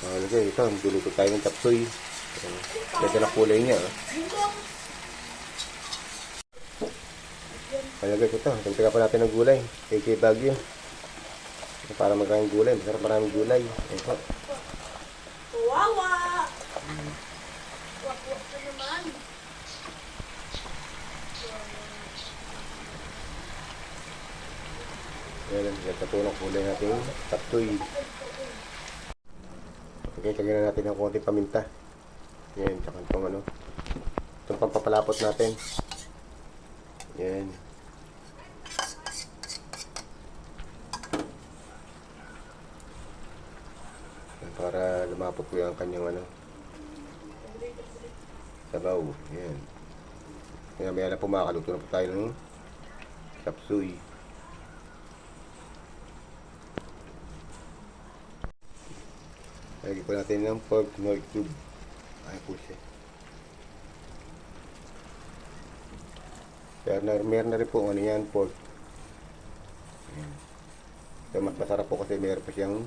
Okay, ito, luluto tayo ng chapsuy. Ganda na kulay niya. Kaya guys, ito, dagdagan pa natin ng gulay. KK Baguio. Para maraming gulay, masarap maraming gulay. Ito. Wawa! Wak-wak ka naman. Ayan, ganda po ng kulay natin. Chapsuy. Okay, lagyan na natin ng konting paminta. Ayan, tsaka itong ano. Itong pampapalapot natin. Ayan. Para lumapot ko yung kanyang ano. Sabaw. Ayan. Kaya maya na po makakaluto na po tayo ng chapsuy. Lagyan po natin ng pork nor cube. Ay po siya. Meron na rin po ano yan, pork. Ayan. So, mas masarap po kasi meron pa siyang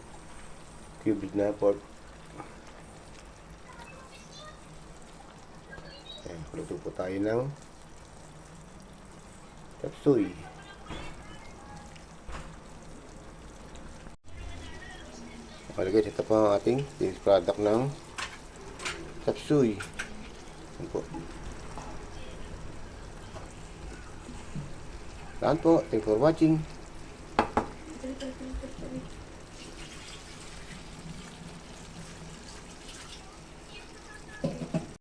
cube na pork. Ayan, luto po tayo ng chapsuy. Okay guys, ito po ang ating finished product ng chapsuy. Ayan po. Saan po? Thanks for watching.